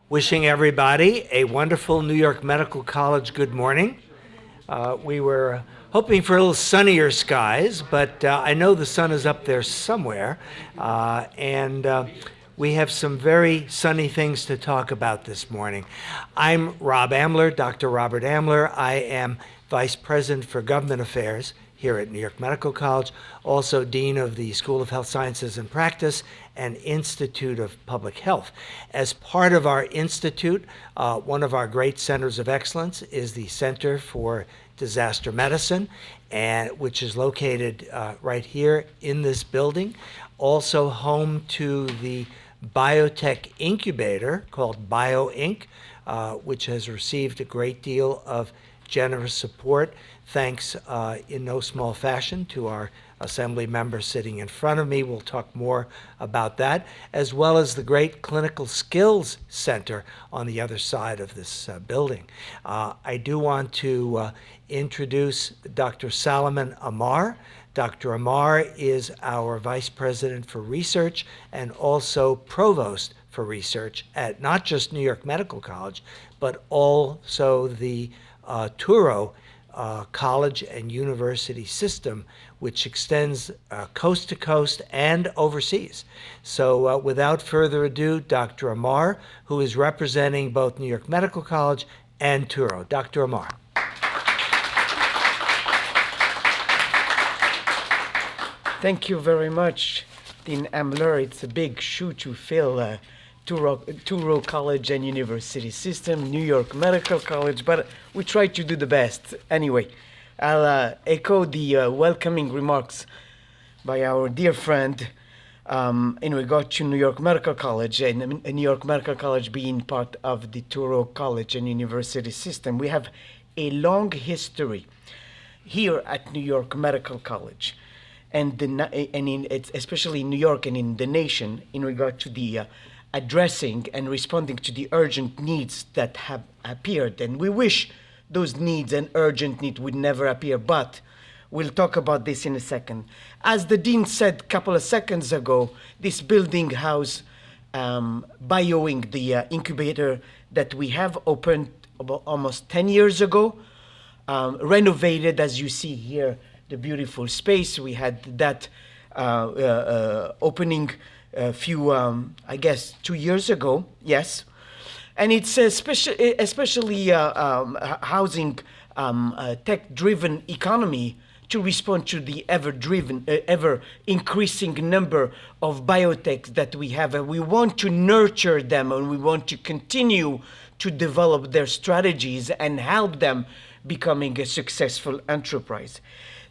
Wishing everybody a wonderful New York Medical College good morning. We were hoping for a little sunnier skies, but I know the sun is up there somewhere, and we have some very sunny things to talk about this morning. I'm Rob Amler, Dr. Robert Amler. I am Vice President for Government Affairs here at New York Medical College, also Dean of the School of Health Sciences and Practice and Institute of Public Health. As part of our institute, one of our great centers of excellence is the Center for Disaster Medicine, which is located right here in this building, also home to the biotech incubator called BioInc, which has received a great deal of generous support, thanks in no small fashion to our assembly member sitting in front of me. We'll talk more about that, as well as the great Clinical Skills Center on the other side of this building. I do want to introduce Dr. Salman Amar. Dr. Amar is our Vice President for Research and also Provost for Research at not just New York Medical College, but also the Touro college and university system, which extends coast to coast and overseas. So without further ado, Dr. Amar, who is representing both New York Medical College and Touro. Dr. Amar. Thank you very much, Dean Amler. It's a big shoe to fill. Touro College and University System, New York Medical College, but we try to do the best. Anyway, I'll echo the welcoming remarks by our dear friend in regard to New York Medical College and New York Medical College being part of the Touro College and University System. We have a long history here at New York Medical College, especially in New York and in the nation in regard to the addressing and responding to the urgent needs that have appeared. And we wish those needs and urgent needs would never appear, but we'll talk about this in a second. As the Dean said a couple of seconds ago, this building house, BioInc, the incubator that we have opened about almost 10 years ago, renovated, as you see here, the beautiful space. We had that opening a few, I guess, 2 years ago, yes. And it's especially housing tech-driven economy to respond to the ever-increasing number of biotechs that we have. And we want to nurture them, and we want to continue to develop their strategies and help them becoming a successful enterprise.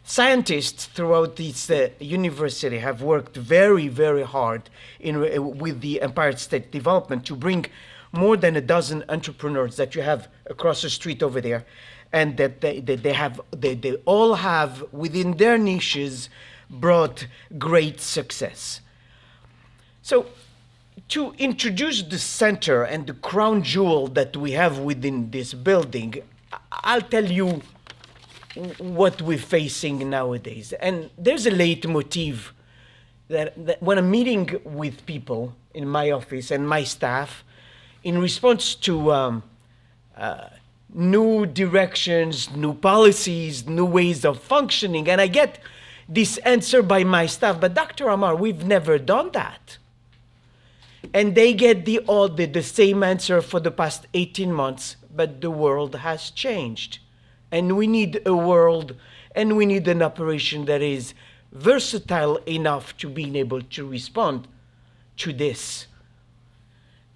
Scientists throughout this university have worked very, very hard with the Empire State Development to bring more than a dozen entrepreneurs that you have across the street over there, and that they all have within their niches brought great success. So to introduce the center and the crown jewel that we have within this building, I'll tell you what we're facing nowadays. And there's a leitmotif that when I'm meeting with people in my office and my staff in response to new directions, new policies, new ways of functioning, and I get this answer by my staff, but Dr. Amar, we've never done that. And they get the same answer for the past 18 months, but the world has changed. And we need a world, and we need an operation that is versatile enough to be able to respond to this.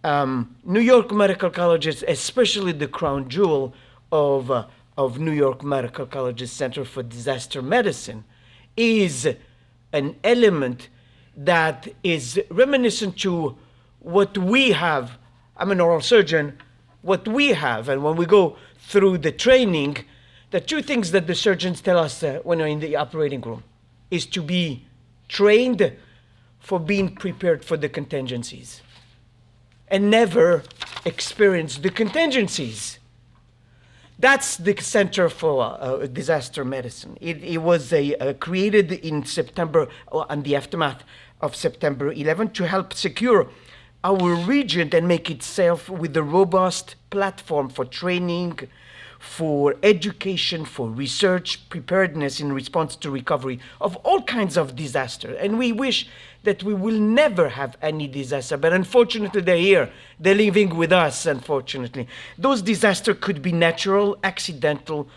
New York Medical College, especially the crown jewel of New York Medical College's Center for Disaster Medicine, is an element that is reminiscent to what we have. I'm an oral surgeon, what we have, and when we go through the training, the two things that the surgeons tell us when we're in the operating room is to be trained for being prepared for the contingencies and never experience the contingencies. That's the Center for Disaster Medicine. It was created in September, on the aftermath of September 11, to help secure our region and make itself with a robust platform for training, for education, for research, preparedness in response to recovery of all kinds of disaster. And we wish that we will never have any disaster, but unfortunately they're here. They're living with us, unfortunately. Those disasters could be natural, accidental,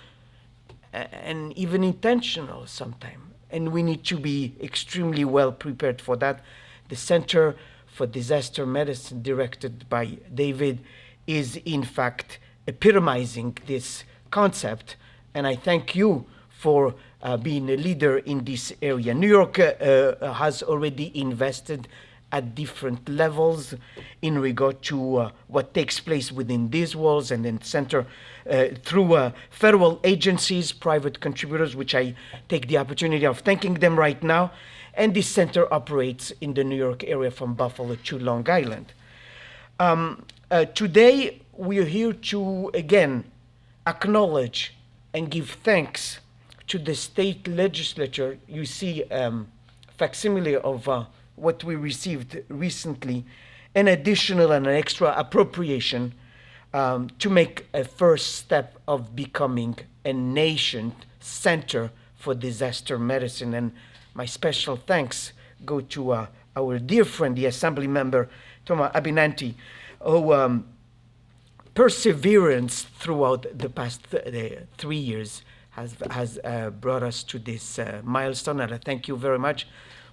and even intentional sometimes. And we need to be extremely well prepared for that. The Center for Disaster Medicine, directed by David, is in fact epitomizing this concept, and I thank you for being a leader in this area. New York has already invested at different levels in regard to what takes place within these walls and in the center through federal agencies, private contributors, which I take the opportunity of thanking them right now. And this center operates in the New York area from Buffalo to Long Island. Today, we are here to, again, acknowledge and give thanks to the state legislature. You see facsimile of what we received recently, an additional and an extra appropriation to make a first step of becoming a nation center for disaster medicine. And my special thanks go to our dear friend, the Assembly member, Thomas Avenatti, who perseverance throughout the past 3 years has brought us to this milestone, and I thank you very much.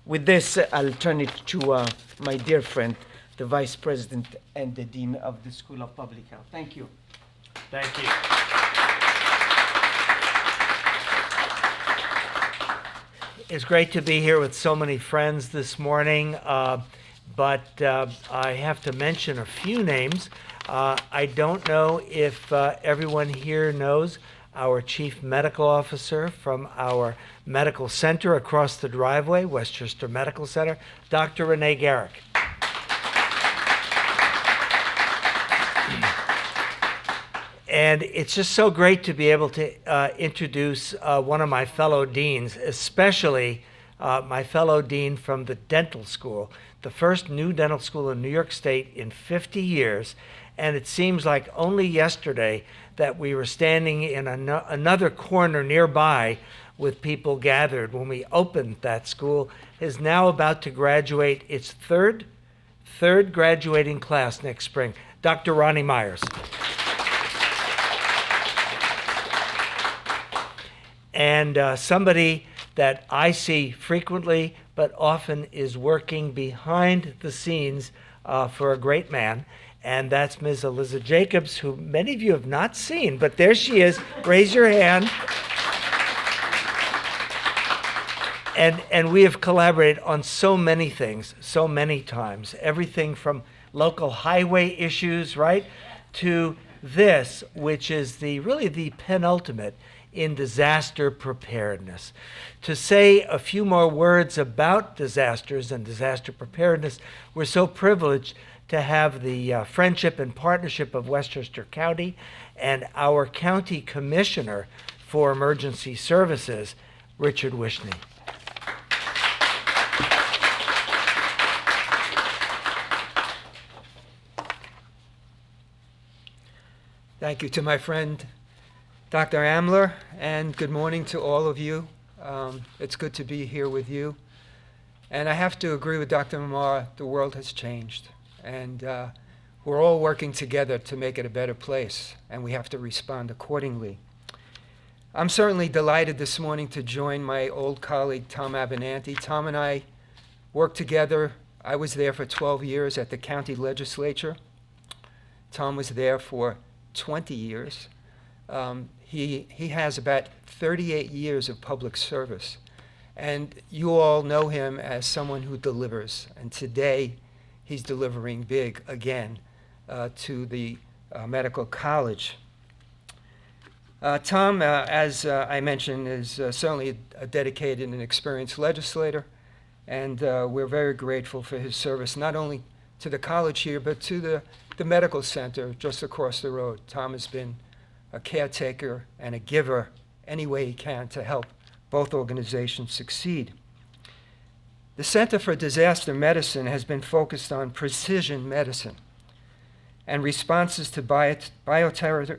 With this, I'll turn it to my dear friend, the Vice President and the Dean of the School of Public Health. Thank you. Thank you. It's great to be here with so many friends this morning, but I have to mention a few names. I don't know if everyone here knows our Chief Medical Officer from our medical center across the driveway, Westchester Medical Center, Dr. Renee Garrick. And it's just so great to be able to introduce one of my fellow deans, especially my fellow dean from the dental school, the first new dental school in New York State in 50 years. And it seems like only yesterday that we were standing in another corner nearby with people gathered when we opened that school. Is now about to graduate its third graduating class next spring. Dr. Ronnie Myers. And somebody that I see frequently, but often is working behind the scenes for a great man. And that's Ms. Eliza Jacobs, who many of you have not seen, but there she is. Raise your hand. And we have collaborated on so many things, so many times. Everything from local highway issues, right, to this, which is really the penultimate in disaster preparedness. To say a few more words about disasters and disaster preparedness, we're so privileged to have the friendship and partnership of Westchester County and our county commissioner for emergency services, Richard Wishney. Thank you to my friend, Dr. Amler, and good morning to all of you. It's good to be here with you. And I have to agree with Dr. Mamara, the world has changed. And we're all working together to make it a better place, and we have to respond accordingly. I'm certainly delighted this morning to join my old colleague, Tom Avenatti. Tom and I worked together. I was there for 12 years at the county legislature. Tom was there for 20 years. He has about 38 years of public service. And you all know him as someone who delivers. And today, he's delivering big again to the medical college. Tom, as I mentioned, is certainly a dedicated and experienced legislator. And we're very grateful for his service, not only to the college here, but to the medical center just across the road. Tom has been a caretaker and a giver any way he can to help both organizations succeed. The Center for Disaster Medicine has been focused on precision medicine and responses to bioterrorism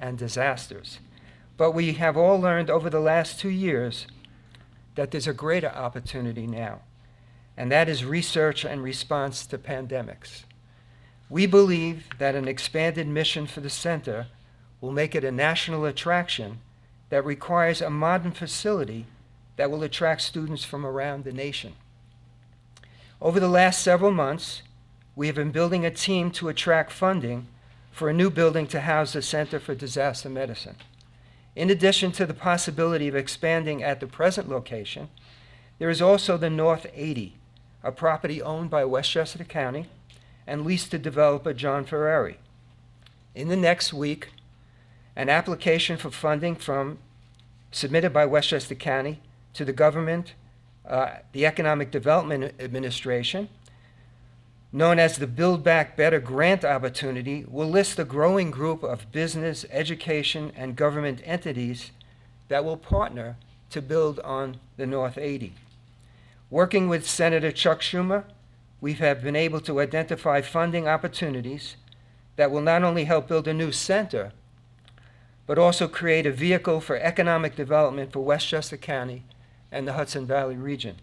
and disasters. But we have all learned over the last 2 years that there's a greater opportunity now, and that is research and response to pandemics. We believe that an expanded mission for the center will make it a national attraction that requires a modern facility that will attract students from around the nation. Over the last several months, we have been building a team to attract funding for a new building to house the Center for Disaster Medicine. In addition to the possibility of expanding at the present location, there is also the North 80, a property owned by Westchester County and leased to developer John Ferrari. In the next week, an application for funding submitted by Westchester County to the government, the Economic Development Administration, known as the Build Back Better grant opportunity, will list a growing group of business, education, and government entities that will partner to build on the North 80. Working with Senator Chuck Schumer, we have been able to identify funding opportunities that will not only help build a new center, but also create a vehicle for economic development for Westchester County and the Hudson Valley region.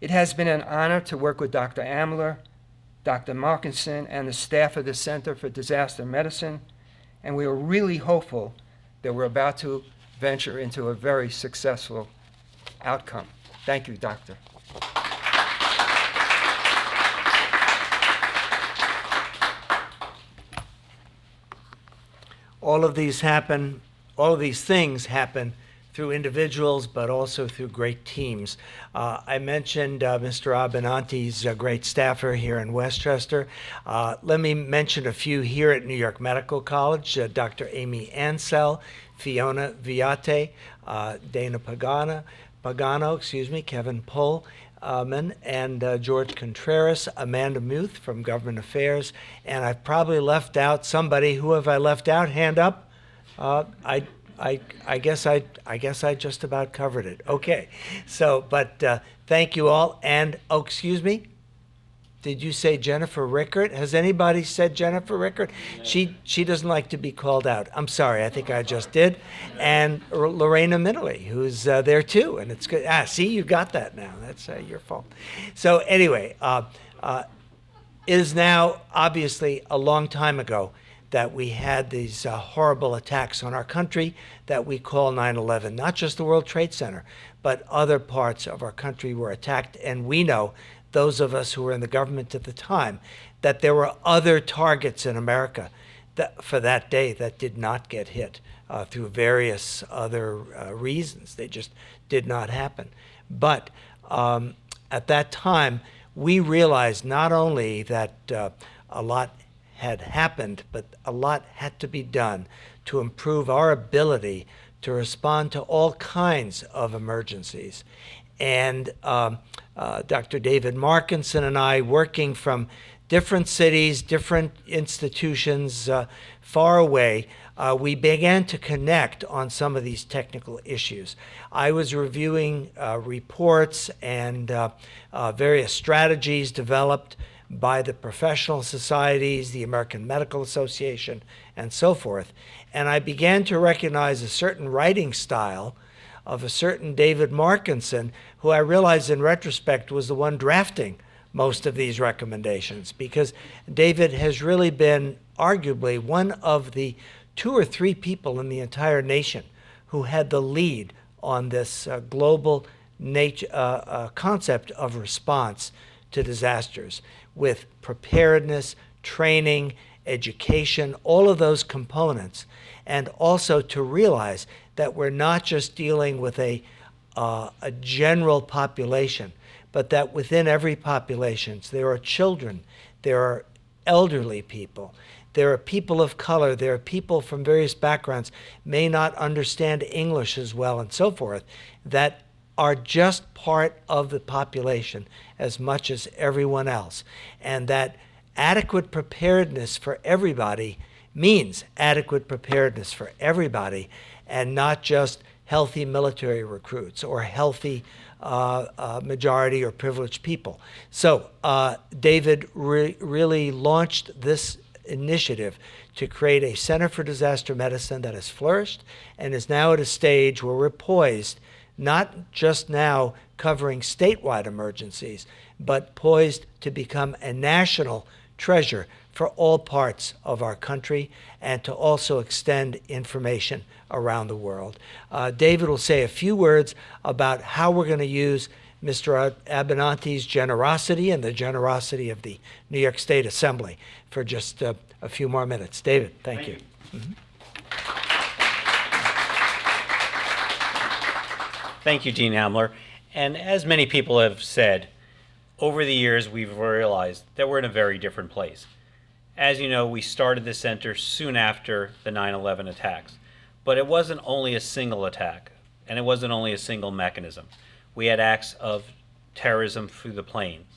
It has been an honor to work with Dr. Amler, Dr. Markinson, and the staff of the Center for Disaster Medicine, and we are really hopeful that we're about to venture into a very successful outcome. Thank you, Doctor. All of these things happen through individuals, but also through great teams. I mentioned Mr. Avenatti's great staffer here in Westchester. Let me mention a few here at New York Medical College: Dr. Amy Ansell, Fiona Viate, Dana Pagano, Kevin Pullman, and George Contreras, Amanda Muth from Government Affairs, and I've probably left out somebody. Who have I left out? Hand up. I guess I just about covered it. Okay, so but thank you all. And oh, excuse me, did you say Jennifer Rickert? Has anybody said Jennifer Rickert? She doesn't like to be called out. I'm sorry, I think I just did. And Lorena Minnelly, who's there too, and it's good. See, you got that now. That's your fault. So anyway, it is now obviously a long time ago that we had these horrible attacks on our country that we call 9/11. Not just the World Trade Center, but other parts of our country were attacked. And we know, those of us who were in the government at the time, that there were other targets in America for that day that did not get hit through various other reasons. They just did not happen. But at that time, we realized not only that a lot had happened, but a lot had to be done to improve our ability to respond to all kinds of emergencies. And Dr. David Markinson and I, working from different cities, different institutions, far away, we began to connect on some of these technical issues. I was reviewing reports and various strategies developed by the professional societies, the American Medical Association, and so forth. And I began to recognize a certain writing style of a certain David Markinson, who I realized in retrospect was the one drafting most of these recommendations, because David has really been arguably one of the 2 or 3 people in the entire nation who had the lead on this global concept of response to disasters, with preparedness, training, education, all of those components, and also to realize that we're not just dealing with a general population, but that within every population there are children, there are elderly people, there are people of color, there are people from various backgrounds, may not understand English as well, and so forth, that are just part of the population as much as everyone else. And that adequate preparedness for everybody means adequate preparedness for everybody, and not just healthy military recruits or healthy majority or privileged people. So David really launched this initiative to create a Center for Disaster Medicine that has flourished and is now at a stage where we're poised, not just now covering statewide emergencies, but poised to become a national treasure for all parts of our country and to also extend information around the world. David will say a few words about how we're going to use Mr. Avenatti's generosity and the generosity of the New York State Assembly for just a few more minutes. David, thank you. Mm-hmm. Thank you, Dean Hamler. And as many people have said, over the years we've realized that we're in a very different place. As you know, we started the center soon after the 9/11 attacks. But it wasn't only a single attack, and it wasn't only a single mechanism. We had acts of terrorism through the planes.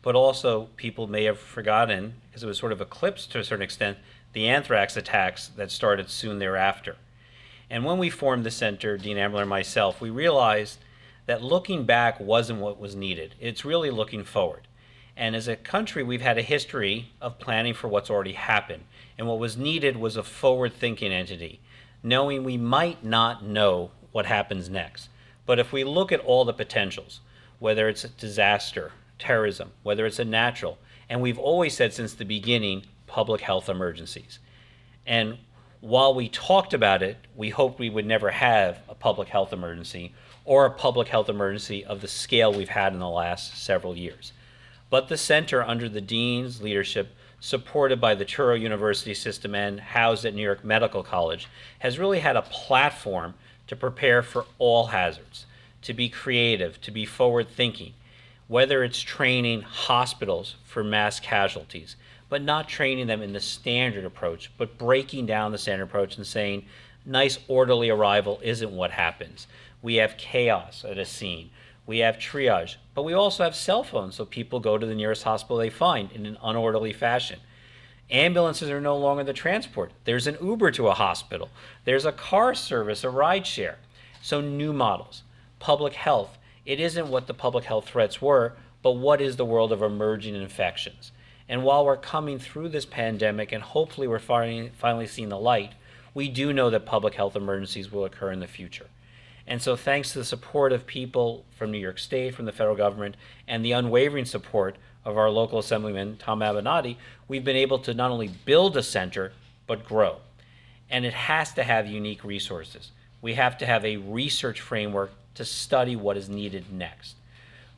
But also, people may have forgotten, because it was sort of eclipsed to a certain extent, the anthrax attacks that started soon thereafter. And when we formed the center, Dean Hamler and myself, we realized that looking back wasn't what was needed. It's really looking forward. And as a country, we've had a history of planning for what's already happened. And what was needed was a forward-thinking entity, knowing we might not know what happens next. But if we look at all the potentials, whether it's a disaster, terrorism, whether it's a natural, and we've always said since the beginning, public health emergencies. And while we talked about it, we hoped we would never have a public health emergency or a public health emergency of the scale we've had in the last several years. But the center, under the dean's leadership, supported by the Truro University system and housed at New York Medical College, has really had a platform to prepare for all hazards, to be creative, to be forward-thinking, whether it's training hospitals for mass casualties, but not training them in the standard approach, but breaking down the standard approach and saying, nice orderly arrival isn't what happens. We have chaos at a scene. We have triage, but we also have cell phones, so people go to the nearest hospital they find in an unorderly fashion. Ambulances are no longer the transport. There's an Uber to a hospital. There's a car service, a ride share. So new models. Public health. It isn't what the public health threats were, but what is the world of emerging infections. And while we're coming through this pandemic and hopefully we're finally seeing the light, we do know that public health emergencies will occur in the future. And so thanks to the support of people from New York State, from the federal government, and the unwavering support of our local assemblyman, Tom Avenatti, we've been able to not only build a center, but grow. And it has to have unique resources. We have to have a research framework to study what is needed next.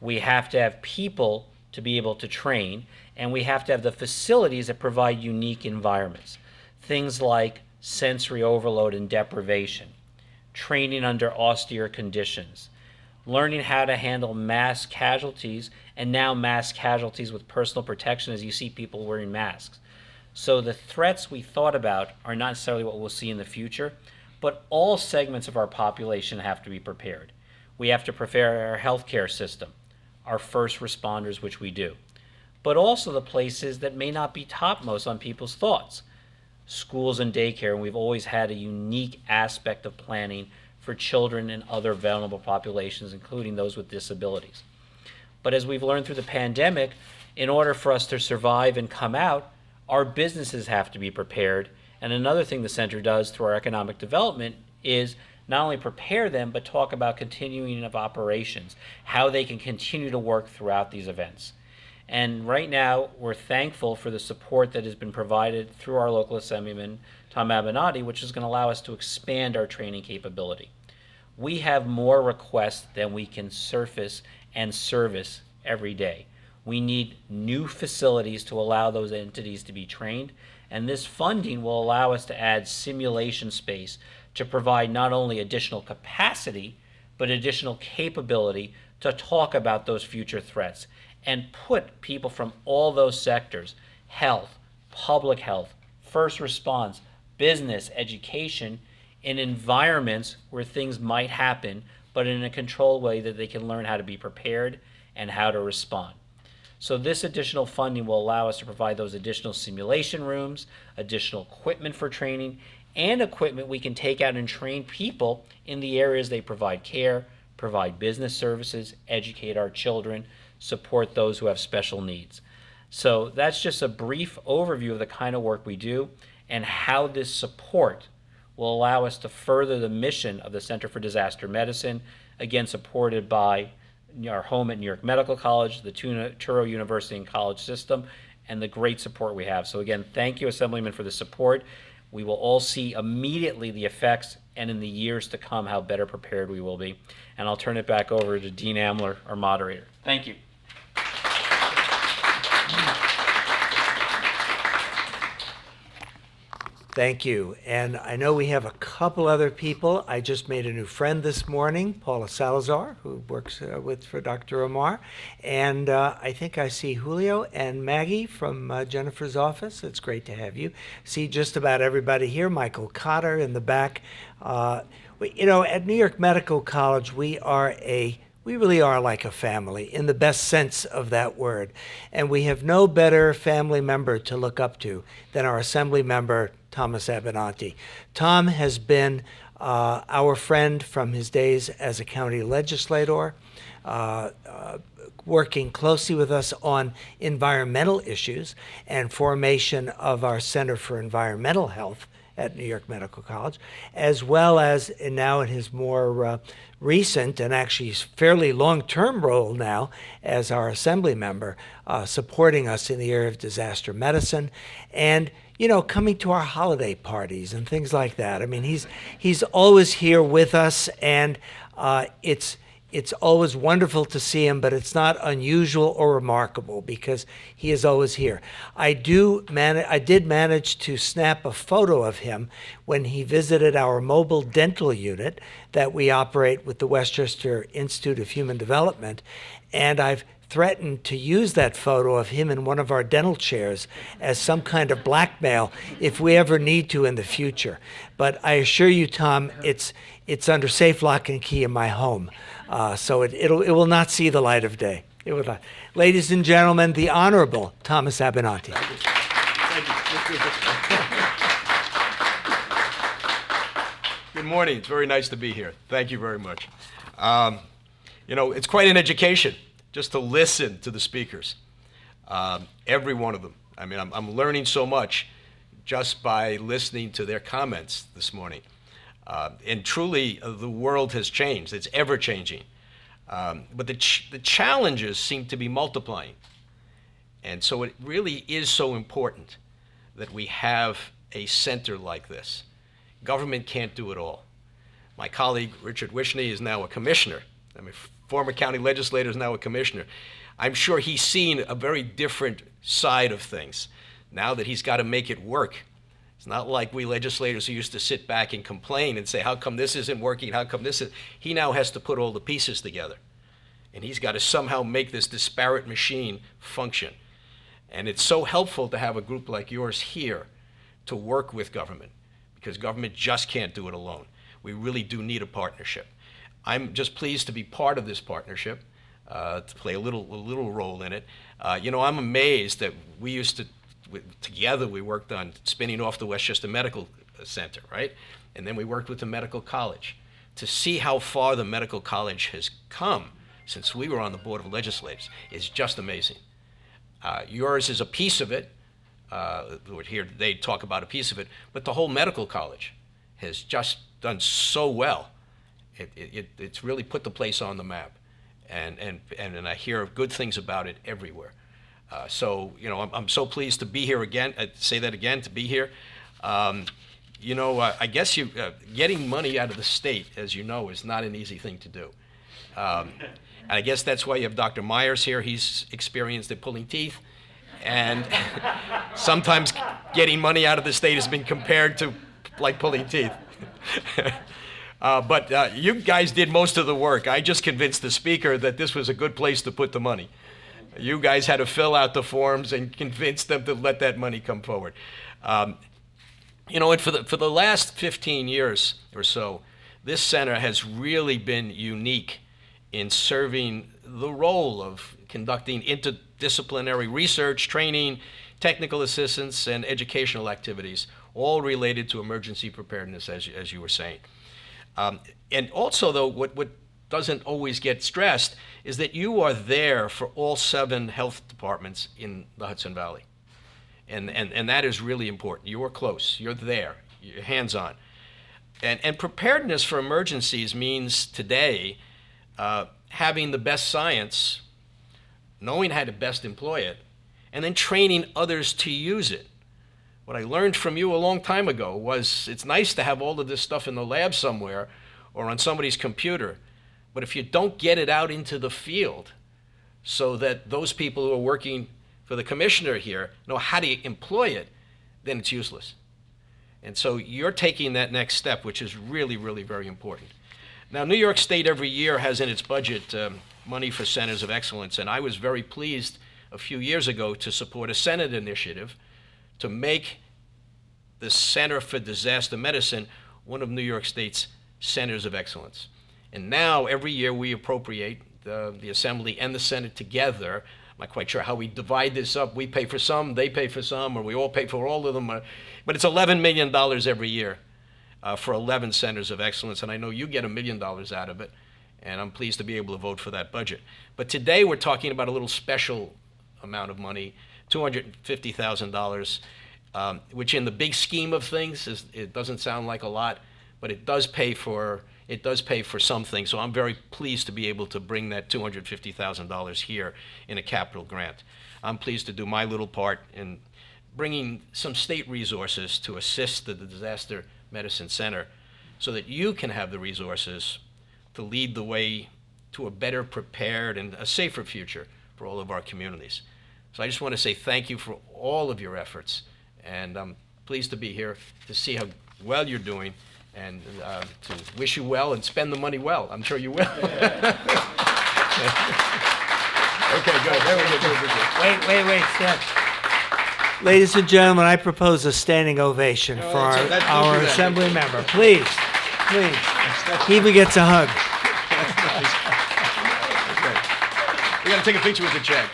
We have to have people to be able to train, and we have to have the facilities that provide unique environments. Things like sensory overload and deprivation, training under austere conditions, learning how to handle mass casualties, and now mass casualties with personal protection as you see people wearing masks. So the threats we thought about are not necessarily what we'll see in the future, but all segments of our population have to be prepared. We have to prepare our healthcare system, our first responders, which we do, but also the places that may not be topmost on people's thoughts. Schools and daycare, and we've always had a unique aspect of planning for children and other vulnerable populations, including those with disabilities. But as we've learned through the pandemic, in order for us to survive and come out, our businesses have to be prepared. And another thing the center does through our economic development is not only prepare them, but talk about continuing of operations, how they can continue to work throughout these events. And right now, we're thankful for the support that has been provided through our local assemblyman, Tom Avenatti, which is going to allow us to expand our training capability. We have more requests than we can surface and service every day. We need new facilities to allow those entities to be trained, and this funding will allow us to add simulation space to provide not only additional capacity, but additional capability to talk about those future threats and put people from all those sectors, health, public health, first response, business, education, in environments where things might happen, but in a controlled way that they can learn how to be prepared and how to respond. So this additional funding will allow us to provide those additional simulation rooms, additional equipment for training, and equipment we can take out and train people in the areas they provide care, provide business services, educate our children, support those who have special needs. So that's just a brief overview of the kind of work we do and how this support will allow us to further the mission of the Center for Disaster Medicine, again supported by our home at New York Medical College, the Touro University and College System, and the great support we have. So again, thank you, Assemblyman, for the support. We will all see immediately the effects, and in the years to come, how better prepared we will be. And I'll turn it back over to Dean Amler, our moderator. Thank you. Thank you. And I know we have a couple other people. I just made a new friend this morning, Paula Salazar, who works for Dr. Omar. And I think I see Julio and Maggie from Jennifer's office. It's great to have you. See just about everybody here. Michael Cotter in the back. At New York Medical College, we really are like a family in the best sense of that word. And we have no better family member to look up to than our Assembly member, Thomas Avenatti. Tom has been our friend from his days as a county legislator, working closely with us on environmental issues and formation of our Center for Environmental Health at New York Medical College, as well as now in his more recent and actually fairly long-term role now as our Assembly member, supporting us in the area of disaster medicine and coming to our holiday parties and things like that. I mean, he's always here with us, and it's always wonderful to see him, but it's not unusual or remarkable because he is always here. I did manage to snap a photo of him when he visited our mobile dental unit that we operate with the Westchester Institute of Human Development, and I've threatened to use that photo of him in one of our dental chairs as some kind of blackmail if we ever need to in the future. But I assure you, Tom, it's under safe lock and key in my home, so it will not see the light of day. It will not. Ladies and gentlemen, the Honorable Thomas Avenatti. Good morning. It's very nice to be here. Thank you very much. It's quite an education just to listen to the speakers, every one of them. I mean, I'm learning so much just by listening to their comments this morning. And truly, the world has changed. It's ever changing. But the challenges seem to be multiplying. And so it really is so important that we have a center like this. Government can't do it all. My colleague, Richard Wishney, is now a commissioner. I mean, former county legislator is now a commissioner. I'm sure he's seen a very different side of things now that he's got to make it work. It's not like we legislators who used to sit back and complain and say, how come this isn't working? How come this is? He now has to put all the pieces together. And he's got to somehow make this disparate machine function. And it's so helpful to have a group like yours here to work with government, because government just can't do it alone. We really do need a partnership. I'm just pleased to be part of this partnership, to play a little role in it. I'm amazed that we used to, together we worked on spinning off the Westchester Medical Center, right? And then we worked with the medical college. To see how far the medical college has come since we were on the Board of Legislators is just amazing. Yours is a piece of it. We're here today to talk about a piece of it, but the whole medical college has just done so well. It's really put the place on the map, and I hear good things about it everywhere. So I'm so pleased to be here again. Say that again, to be here. I guess getting money out of the state, as you know, is not an easy thing to do. And I guess that's why you have Dr. Myers here. He's experienced at pulling teeth, and sometimes getting money out of the state has been compared to like pulling teeth. But you guys did most of the work. I just convinced the speaker that this was a good place to put the money. You guys had to fill out the forms and convince them to let that money come forward. And for the last 15 years or so, this center has really been unique in serving the role of conducting interdisciplinary research, training, technical assistance, and educational activities all related to emergency preparedness, as you were saying. And also, though, what doesn't always get stressed is that you are there for all 7 health departments in the Hudson Valley. And that is really important. You are close. You're there. You're hands-on. And preparedness for emergencies means today having the best science, knowing how to best employ it, and then training others to use it. What I learned from you a long time ago was it's nice to have all of this stuff in the lab somewhere or on somebody's computer, but if you don't get it out into the field so that those people who are working for the commissioner here know how to employ it, then it's useless. And so you're taking that next step, which is really, really very important. Now, New York State every year has in its budget money for centers of excellence, and I was very pleased a few years ago to support a Senate initiative to make the Center for Disaster Medicine one of New York State's centers of excellence. And now, every year, we appropriate the Assembly and the Senate together. I'm not quite sure how we divide this up. We pay for some, they pay for some, or we all pay for all of them. But it's $11 million every year for 11 centers of excellence, and I know you get $1 million out of it, and I'm pleased to be able to vote for that budget. But today, we're talking about a little special amount of money, $250,000, which in the big scheme of things, it doesn't sound like a lot, but it does pay for some things. So I'm very pleased to be able to bring that $250,000 here in a capital grant. I'm pleased to do my little part in bringing some state resources to assist the Disaster Medicine Center so that you can have the resources to lead the way to a better prepared and a safer future for all of our communities. So I just want to say thank you for all of your efforts, and I'm pleased to be here to see how well you're doing and to wish you well and spend the money well. I'm sure you will. Okay, good. There we go. Wait, Seth. Ladies and gentlemen, I propose a standing ovation for don't do our that. assembly member. Please. He even gets a hug. We got to take a picture with the check.